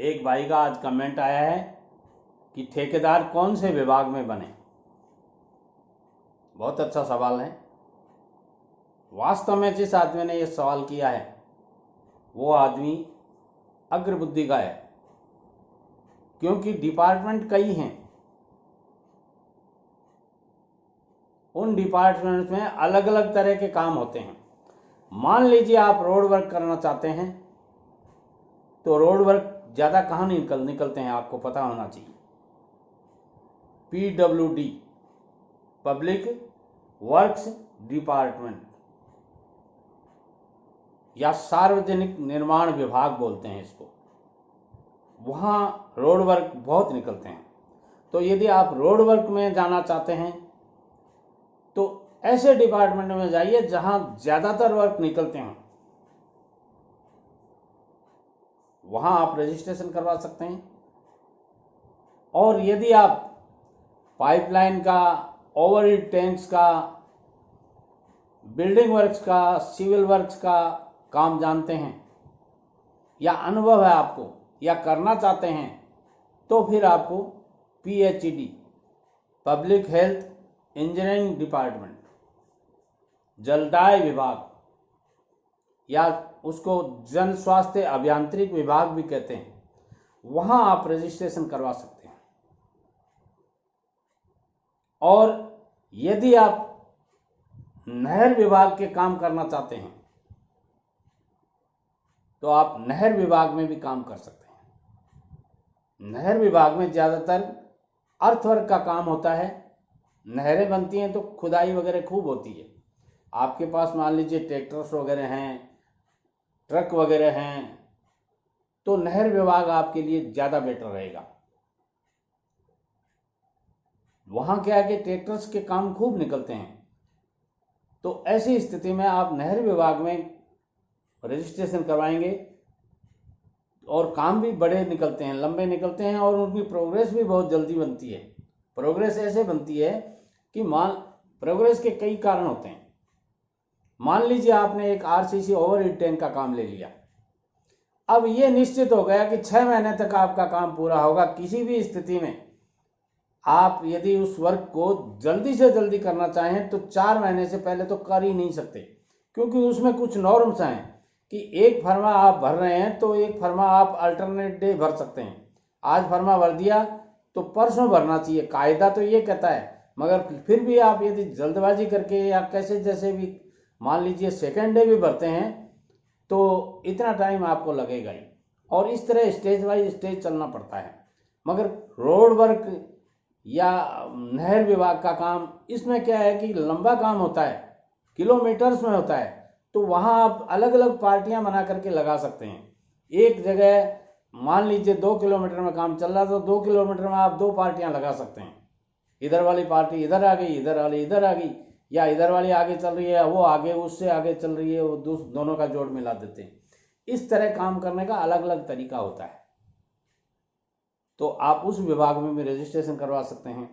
एक भाई का आज कमेंट आया है कि ठेकेदार कौन से विभाग में बने। बहुत अच्छा सवाल है। वास्तव में जिस आदमी ने यह सवाल किया है वो आदमी अग्रबुद्धि का है, क्योंकि डिपार्टमेंट कई हैं। उन डिपार्टमेंट में अलग अलग तरह के काम होते हैं। मान लीजिए आप रोड वर्क करना चाहते हैं तो रोड वर्क ज़्यादा कहाँ निकलते हैं आपको पता होना चाहिए। PWD, पब्लिक वर्क्स डिपार्टमेंट, या सार्वजनिक निर्माण विभाग बोलते हैं इसको। वहाँ रोड वर्क बहुत निकलते हैं। तो यदि आप रोड वर्क में जाना चाहते हैं तो ऐसे डिपार्टमेंट में जाइए जहाँ ज़्यादातर वर्क निकलते हैं। वहाँ आप रजिस्ट्रेशन करवा सकते हैं। और यदि आप पाइपलाइन का, ओवरहेड टैंक्स का, बिल्डिंग वर्क्स का, सिविल वर्क्स का काम जानते हैं या अनुभव है आपको या करना चाहते हैं तो फिर आपको PHED, public health engineering department, जलदाय विभाग या उसको जन स्वास्थ्य अभियांत्रिक विभाग भी कहते हैं, वहां आप रजिस्ट्रेशन करवा सकते हैं। और यदि आप नहर विभाग के काम करना चाहते हैं तो आप नहर विभाग में भी काम कर सकते हैं। नहर विभाग में ज़्यादातर अर्थवर्क का काम होता है। नहरें बनती हैं तो खुदाई वगैरह खूब होती है। आपके पास मान लीजिए ट्रैक्टर्स वगैरह हैं, ट्रक वगैरह हैं, तो नहर विभाग आपके लिए ज़्यादा बेटर रहेगा। वहाँ क्या है कि ट्रैक्टर्स के काम खूब निकलते हैं। तो ऐसी स्थिति में आप नहर विभाग में रजिस्ट्रेशन करवाएंगे और काम भी बड़े निकलते हैं, लंबे निकलते हैं और उनकी प्रोग्रेस भी बहुत जल्दी बनती है। प्रोग्रेस ऐसे बनती है कि प्रोग्रेस के कई कारण होते हैं। मान लीजिए आपने एक RCC ओवरहेड टैंक का काम ले लिया। अब ये निश्चित हो गया कि 6 महीने तक आपका काम पूरा होगा। किसी भी स्थिति में आप यदि उस वर्क को जल्दी से जल्दी करना चाहें तो 4 महीने से पहले तो कर ही नहीं सकते, क्योंकि उसमें कुछ नॉर्म्स हैं कि एक फर्मा आप भर रहे हैं तो एक फर्मा आप अल्टरनेट डे भर सकते हैं। आज फर्मा भर दिया तो परसों भरना चाहिए, कायदा तो ये कहता है। मगर फिर भी आप यदि जल्दबाजी करके या कैसे जैसे भी मान लीजिए सेकेंड डे भी भरते हैं तो इतना टाइम आपको लगेगा ही। और इस तरह स्टेज वाइज स्टेज चलना पड़ता है। मगर रोड वर्क या नहर विभाग का काम, इसमें क्या है कि लंबा काम होता है, किलोमीटर्स में होता है। तो वहाँ आप अलग अलग पार्टियां बना करके लगा सकते हैं। एक जगह मान लीजिए 2 किलोमीटर में काम चल रहा है तो 2 किलोमीटर में आप 2 पार्टियां लगा सकते हैं। इधर वाली पार्टी इधर आ गई, इधर वाली इधर आ गई, या इधर वाली आगे चल रही है, वो आगे उससे आगे चल रही है, वो दोनों का जोड़ मिला देते हैं। इस तरह काम करने का अलग अलग तरीका होता है। तो आप उस विभाग में भी रजिस्ट्रेशन करवा सकते हैं।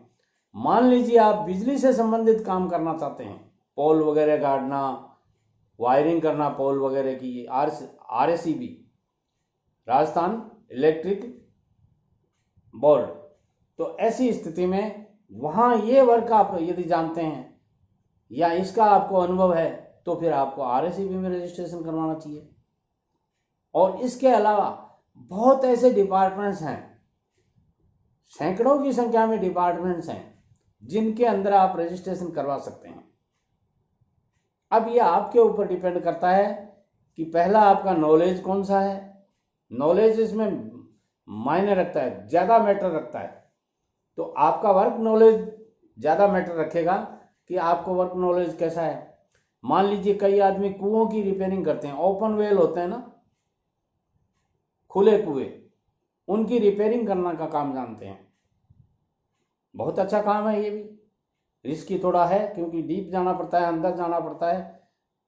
मान लीजिए आप बिजली से संबंधित काम करना चाहते हैं, पोल वगैरह गाड़ना, वायरिंग करना पोल वगैरह की, RACB, राजस्थान इलेक्ट्रिक बोर्ड। तो ऐसी स्थिति में वहाँ ये वर्क आप यदि जानते हैं या इसका आपको अनुभव है तो फिर आपको RACB में रजिस्ट्रेशन करवाना चाहिए। और इसके अलावा बहुत ऐसे डिपार्टमेंट्स हैं, सैकड़ों की संख्या में डिपार्टमेंट्स हैं जिनके अंदर आप रजिस्ट्रेशन करवा सकते हैं। अब यह आपके ऊपर डिपेंड करता है कि पहला आपका नॉलेज कौन सा है। नॉलेज इसमें मायने रखता है, ज़्यादा मैटर रखता है। तो आपका वर्क नॉलेज ज़्यादा मैटर रखेगा कि आपको वर्क नॉलेज कैसा है। मान लीजिए कई आदमी कुओं की रिपेयरिंग करते हैं, ओपन वेल होते हैं ना, खुले कुएं, उनकी रिपेयरिंग करने का काम जानते हैं। बहुत अच्छा काम है ये भी। रिस्की थोड़ा है क्योंकि डीप जाना पड़ता है, अंदर जाना पड़ता है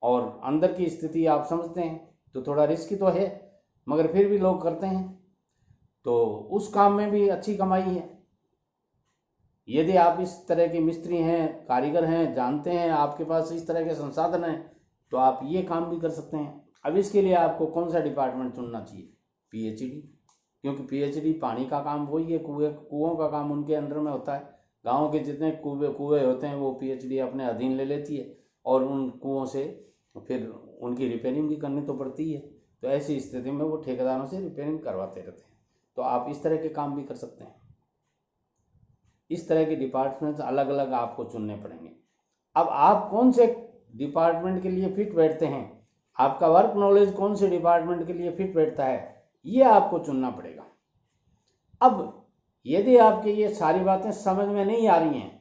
और अंदर की स्थिति आप समझते हैं, तो थोड़ा रिस्की तो है, मगर फिर भी लोग करते हैं। तो उस काम में भी अच्छी कमाई है। यदि आप इस तरह के मिस्त्री हैं, कारीगर हैं, जानते हैं, आपके पास इस तरह के संसाधन हैं, तो आप ये काम भी कर सकते हैं। अब इसके लिए आपको कौन सा डिपार्टमेंट चुनना चाहिए? PHED। क्योंकि पीएचडी पानी का काम वही है, कुओं का काम उनके अंडर में होता है। गाँव के जितने कुएँ होते हैं वो पीएचडी अपने अधीन ले लेती है और उन कुओं से फिर उनकी रिपेयरिंग भी करनी तो पड़ती है। तो ऐसी स्थिति में वो ठेकेदारों से रिपेयरिंग करवाते रहते हैं। तो आप इस तरह के काम भी कर सकते हैं। इस तरह के डिपार्टमेंट्स अलग अलग आपको चुनने पड़ेंगे। अब आप कौन से डिपार्टमेंट के लिए फिट बैठते हैं, आपका वर्क नॉलेज कौन से डिपार्टमेंट के लिए फिट बैठता है, ये आपको चुनना पड़ेगा। अब यदि आपके ये सारी बातें समझ में नहीं आ रही हैं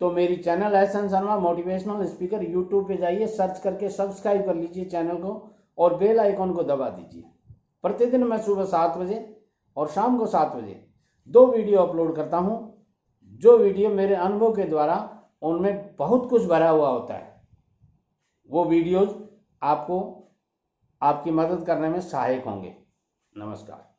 तो मेरी channel SN. Sharma motivational speaker YouTube पे जाइए, सर्च करके सब्सक्राइब कर लीजिए चैनल को और बेल आइकॉन को दबा दीजिए। प्रतिदिन मैं सुबह 7 बजे और शाम को 7 बजे 2 वीडियो अपलोड करता हूँ। जो वीडियो मेरे अनुभव के द्वारा उनमें बहुत कुछ भरा हुआ होता है, वो वीडियोज आपको आपकी मदद करने में सहायक होंगे। नमस्कार।